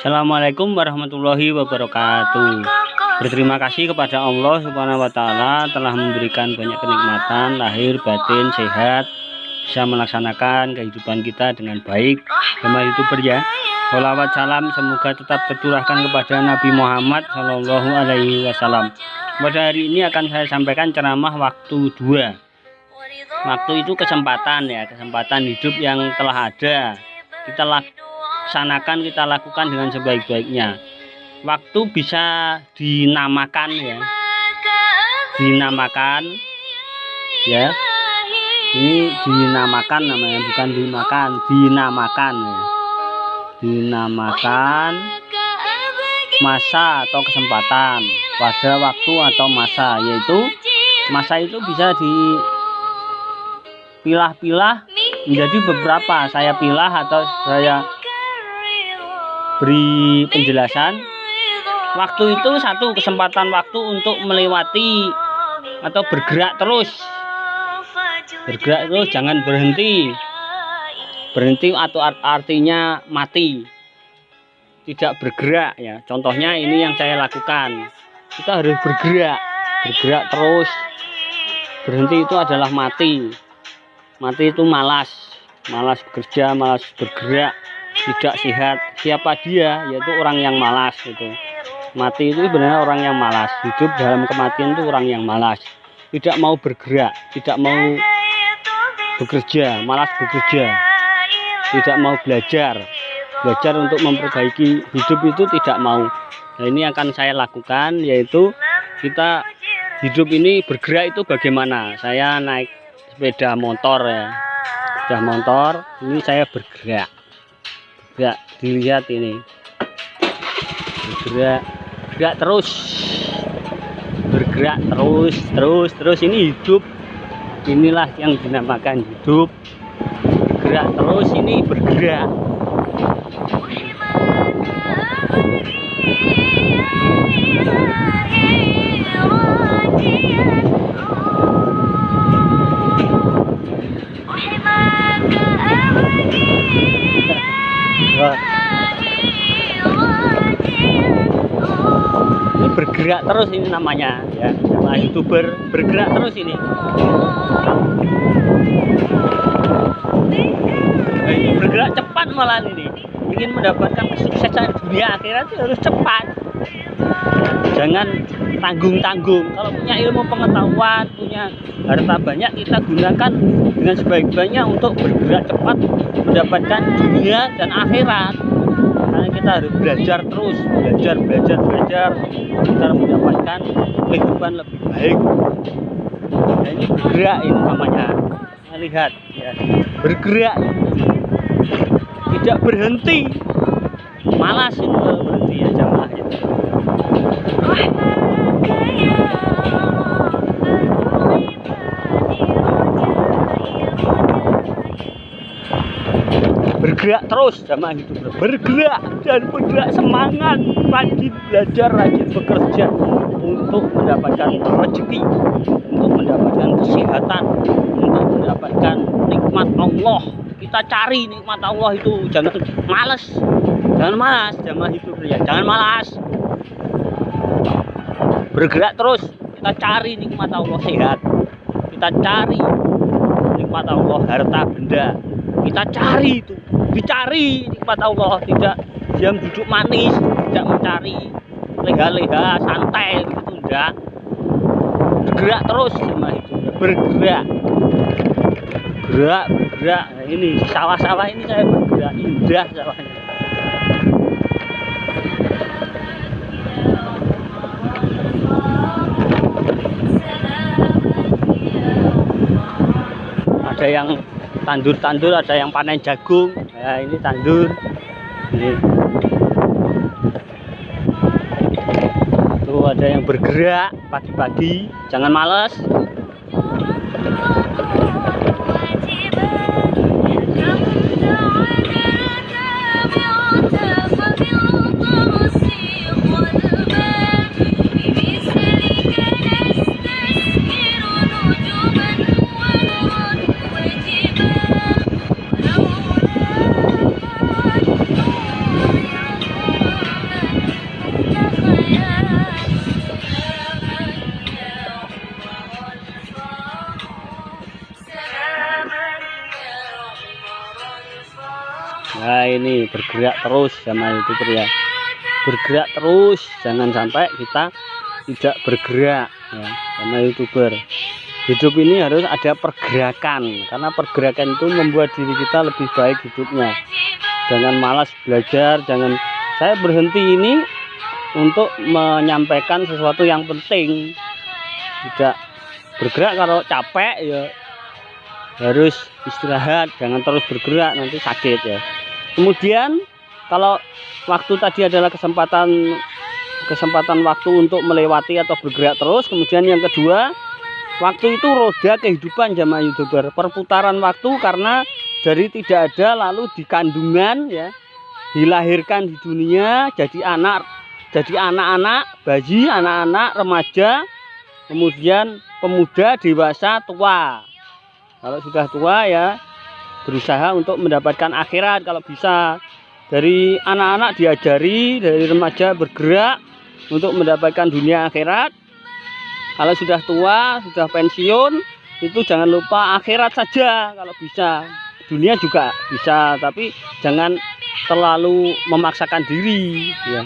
Assalamualaikum warahmatullahi wabarakatuh. Berterima kasih kepada Allah Subhanahu wa Ta'ala telah memberikan banyak kenikmatan lahir batin sehat, bisa melaksanakan kehidupan kita dengan baik. Sama YouTuber ya. Sholawat salam semoga tetap tercurahkan kepada Nabi Muhammad Shallallahu Alaihi Wasallam. Pada hari ini akan saya sampaikan ceramah waktu 2. Waktu itu kesempatan ya, kesempatan hidup yang telah ada. Kita laksanakan, kita lakukan dengan sebaik-baiknya. Waktu bisa dinamakan ya, dinamakan ya. Ini dinamakan namanya, bukan dimakan, dinamakan ya. Dinamakan masa atau kesempatan pada waktu atau masa, yaitu masa itu bisa dipilah-pilah menjadi beberapa. Saya pilah atau saya beri penjelasan. Waktu itu satu kesempatan waktu untuk melewati atau bergerak terus. Bergerak terus, jangan berhenti. Berhenti atau artinya mati. Tidak bergerak ya. Contohnya ini yang saya lakukan. Kita harus bergerak. Bergerak terus. Berhenti itu adalah mati. Mati itu malas. Malas bekerja, malas bergerak, tidak sehat. Siapa dia? Yaitu orang yang malas itu. Mati itu sebenarnya orang yang malas. Hidup dalam kematian itu orang yang malas. Tidak mau bergerak, tidak mau bekerja, malas bekerja. Tidak mau belajar. Belajar untuk memperbaiki hidup itu tidak mau. Nah, ini akan saya lakukan, yaitu kita hidup ini bergerak itu bagaimana? Saya naik sepeda motor ya. Sepeda motor, ini saya bergerak. Bergerak, dilihat ini. Bergerak terus, bergerak terus ini hidup. Inilah yang dinamakan hidup. Bergerak terus, ini bergerak. Ini bergerak terus, ini namanya ya, nama YouTuber bergerak terus ini. Ini bergerak cepat malah ini. Ingin mendapatkan kesuksesan dunia akhirat itu harus cepat. Jangan tanggung-tanggung. Kalau punya ilmu pengetahuan, punya harta banyak, kita gunakan dengan sebaik-baiknya untuk bergerak cepat mendapatkan dunia dan akhirat. Karena kita harus belajar terus, belajar agar mendapatkan kehidupan lebih baik. Nah, ini bergerak ini namanya. Lihat ya, bergerak, tidak berhenti. Malas itu kalau berhenti ya jamaah itu. Bergerak terus jamaah itu, bergerak dan bergerak semangat, rajin belajar, rajin bekerja untuk mendapatkan rezeki, untuk mendapatkan kesehatan, untuk mendapatkan nikmat Allah. Kita cari nikmat Allah itu, jangan malas, jamaah itu ya, jangan malas. Bergerak terus, kita cari nikmat Allah, sehat. Kita cari nikmat Allah, harta benda. Kita cari itu, dicari nikmat Allah, tidak diam duduk manis, tidak mencari leha-leha santai gitu, enggak. Bergerak terus sama itu, bergerak. Nah, ini sawah-sawah ini saya bergerak, indah sawahnya. Ada yang tandur, ada yang panen jagung. Nah, ini tandur. Ini. Tuh ada yang bergerak pagi-pagi, jangan malas. ini bergerak terus sama YouTuber ya. Bergerak terus, jangan sampai kita tidak bergerak ya sama YouTuber. Hidup ini harus ada pergerakan, karena pergerakan itu membuat diri kita lebih baik hidupnya. Jangan malas belajar, jangan. Saya berhenti ini untuk menyampaikan sesuatu yang penting. Tidak bergerak kalau capek ya harus istirahat, jangan terus bergerak nanti sakit ya. Kemudian kalau waktu tadi adalah kesempatan waktu untuk melewati atau bergerak terus. Kemudian yang kedua, waktu itu roda kehidupan jamaah YouTuber, perputaran waktu, karena dari tidak ada lalu dikandungan ya, dilahirkan di dunia, jadi anak-anak, bayi, anak-anak, remaja, kemudian pemuda, dewasa, tua. Kalau sudah tua ya berusaha untuk mendapatkan akhirat kalau bisa. Dari anak-anak diajari, dari remaja bergerak untuk mendapatkan dunia akhirat. Kalau sudah tua, sudah pensiun, itu jangan lupa akhirat saja kalau bisa. Dunia juga bisa, tapi jangan terlalu memaksakan diri ya.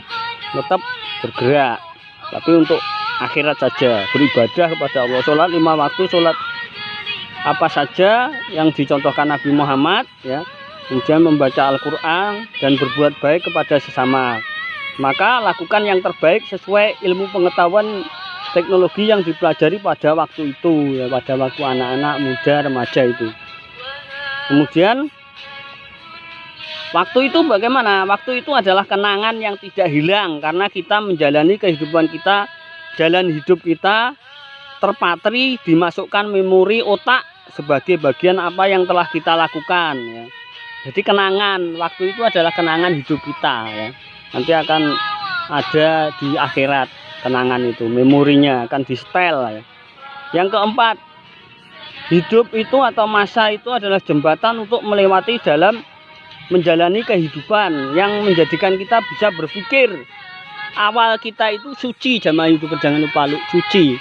Tetap bergerak, tapi untuk akhirat saja, beribadah kepada Allah, sholat 5 waktu, sholat apa saja yang dicontohkan Nabi Muhammad ya. Kemudian membaca Al-Quran dan berbuat baik kepada sesama. Maka lakukan yang terbaik sesuai ilmu pengetahuan teknologi yang dipelajari pada waktu itu ya, pada waktu anak-anak muda remaja itu. Kemudian waktu itu bagaimana? Waktu itu adalah kenangan yang tidak hilang, karena kita menjalani kehidupan kita, jalan hidup kita terpatri, dimasukkan memori otak sebagai bagian apa yang telah kita lakukan ya. Jadi kenangan, waktu itu adalah kenangan hidup kita ya. Nanti akan ada di akhirat kenangan itu, memorinya akan di setel ya. Yang keempat, hidup itu atau masa itu adalah jembatan untuk melewati dalam menjalani kehidupan yang menjadikan kita bisa berpikir. Awal kita itu suci jamaah YouTuber, jangan lupa suci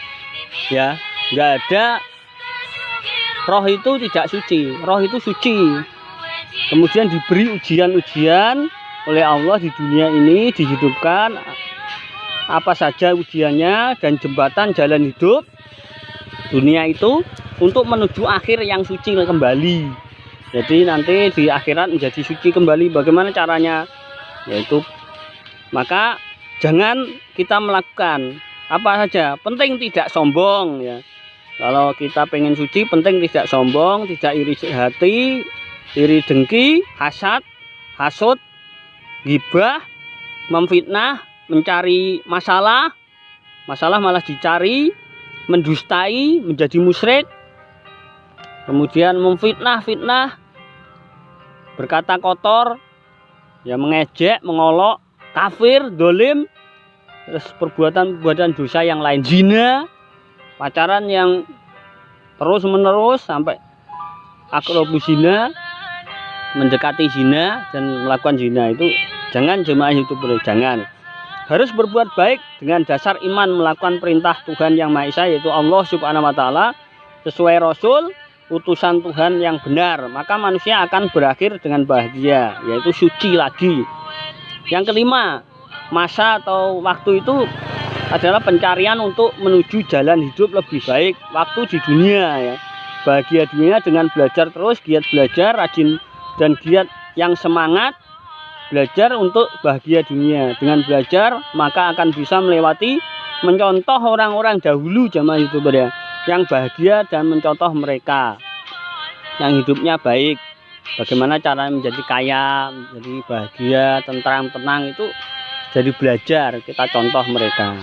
ya. Nggak ada, roh itu tidak suci, roh itu suci. Kemudian diberi ujian-ujian oleh Allah di dunia ini, dihidupkan apa saja ujiannya, dan jembatan jalan hidup dunia itu untuk menuju akhir yang suci kembali. Jadi nanti di akhirat menjadi suci kembali. Bagaimana caranya? Yaitu maka jangan kita melakukan apa saja, penting tidak sombong ya. Kalau kita pengen suci, penting tidak sombong, tidak iri hati, iri dengki, hasad, hasut, ghibah, memfitnah, mencari masalah malah dicari, mendustai, menjadi musyrik, kemudian memfitnah, berkata kotor, ya mengejek, mengolok, kafir, dolim, terus perbuatan dosa yang lain, zina, pacaran yang terus menerus sampai akrabus zina, mendekati zina dan melakukan zina, itu jangan jemaah YouTuber, jangan. Harus berbuat baik dengan dasar iman, melakukan perintah Tuhan yang Maha Esa, yaitu Allah Subhanahu wa Ta'ala, sesuai Rasul utusan Tuhan yang benar, maka manusia akan berakhir dengan bahagia, yaitu suci lagi. Yang kelima, masa atau waktu itu adalah pencarian untuk menuju jalan hidup lebih baik. Waktu di dunia ya, bahagia dunia dengan belajar terus, giat belajar, rajin dan giat yang semangat belajar untuk bahagia dunia. Dengan belajar maka akan bisa melewati, mencontoh orang-orang dahulu jamaah YouTuber ya, yang bahagia dan mencontoh mereka yang hidupnya baik. Bagaimana cara menjadi kaya, menjadi bahagia, tentram, tenang, itu jadi belajar, kita contoh mereka.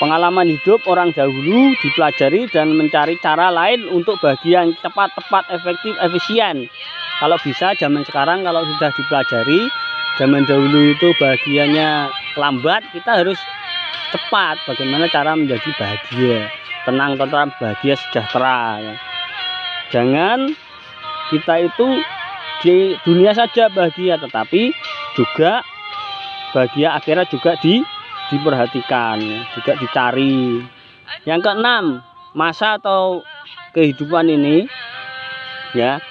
Pengalaman hidup orang dahulu dipelajari dan mencari cara lain untuk bahagia yang cepat, tepat, efektif, efisien. Kalau bisa zaman sekarang, kalau sudah dipelajari, zaman dahulu itu bahagianya lambat, kita harus cepat. Bagaimana cara menjadi bahagia, tenang, tentram, bahagia, sejahtera ya. Jangan kita itu di dunia saja bahagia, tetapi juga bahagia akhirat juga diperhatikan, juga dicari. Yang keenam, masa atau kehidupan ini ya,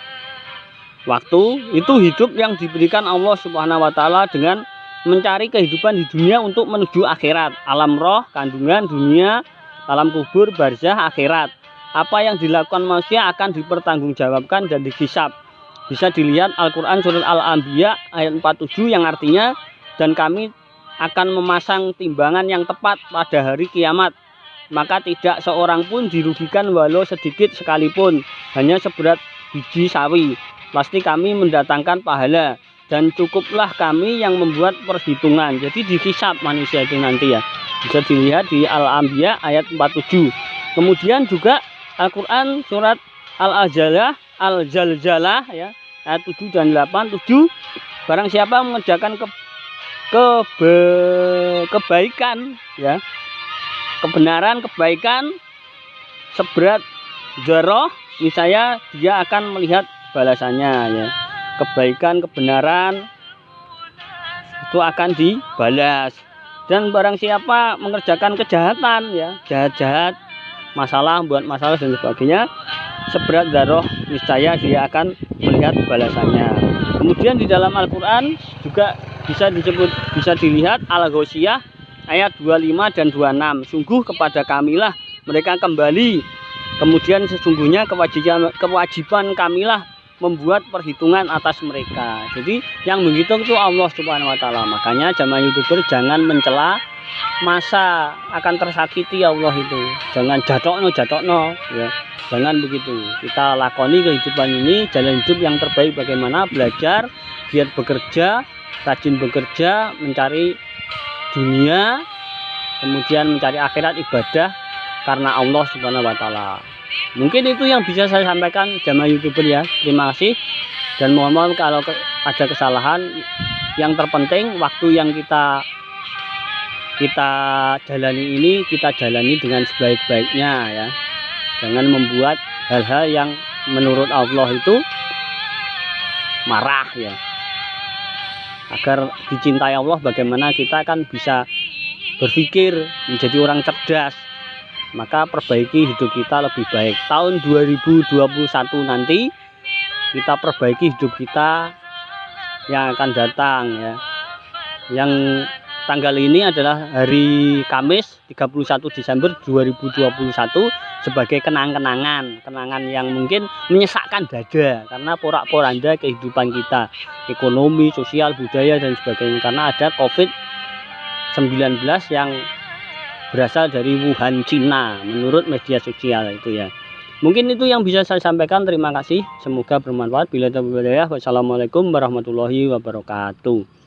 waktu itu hidup yang diberikan Allah Subhanahu wa taala dengan mencari kehidupan di dunia untuk menuju akhirat, alam roh, kandungan dunia, alam kubur, barzah, akhirat. Apa yang dilakukan manusia akan dipertanggungjawabkan dan dihisab. Bisa dilihat Al-Qur'an surat Al-Anbiya ayat 47 yang artinya, dan kami akan memasang timbangan yang tepat pada hari kiamat, maka tidak seorang pun dirugikan walau sedikit sekalipun, hanya seberat biji sawi. Pasti kami mendatangkan pahala, dan cukuplah kami yang membuat perhitungan. Jadi dihisab manusia itu nanti ya. Bisa dilihat di Al-Anbiya ayat 47. Kemudian juga Al-Qur'an surat Al-Zalzalah ya, ayat 7 dan 8. 7, barang siapa mengerjakan kebaikan ya, kebenaran, kebaikan seberat dzarrah, niscaya dia akan melihat balasannya ya. Kebaikan, kebenaran itu akan dibalas. Dan barang siapa mengerjakan kejahatan ya, jahat-jahat, masalah, buat masalah dan sebagainya, seberat dzarrah, niscaya dia akan melihat balasannya. Kemudian di dalam Al-Qur'an juga bisa dilihat Al-Ghasyiyah ayat 25 dan 26. Sungguh kepada kamilah mereka kembali, kemudian sesungguhnya kewajiban kamilah membuat perhitungan atas mereka. Jadi yang menghitung itu Allah Subhanahu wa taala. Makanya jamaah YouTuber jangan mencela masa akan tersakiti Allah itu. Jangan jatokno ya. Jangan begitu. Kita lakoni kehidupan ini, jalan hidup yang terbaik bagaimana, belajar, giat bekerja, rajin bekerja, mencari dunia, kemudian mencari akhirat, ibadah karena Allah Subhanahu wa taala. Mungkin itu yang bisa saya sampaikan jamaah YouTuber ya. Terima kasih dan mohon maaf kalau ada kesalahan. Yang terpenting waktu yang kita jalani ini, kita jalani dengan sebaik-baiknya ya. Jangan membuat hal-hal yang menurut Allah itu marah ya. Agar dicintai Allah, bagaimana kita kan bisa berpikir menjadi orang cerdas, maka perbaiki hidup kita lebih baik. Tahun 2021 nanti kita perbaiki hidup kita yang akan datang ya. Yang tanggal ini adalah hari Kamis 31 Desember 2021 sebagai kenangan yang mungkin menyesakkan dada karena porak-poranda kehidupan kita, ekonomi, sosial, budaya dan sebagainya, karena ada COVID-19 yang berasal dari Wuhan, Cina, menurut media sosial itu ya. Mungkin itu yang bisa saya sampaikan. Terima kasih, semoga bermanfaat. Wassalamualaikum warahmatullahi wabarakatuh.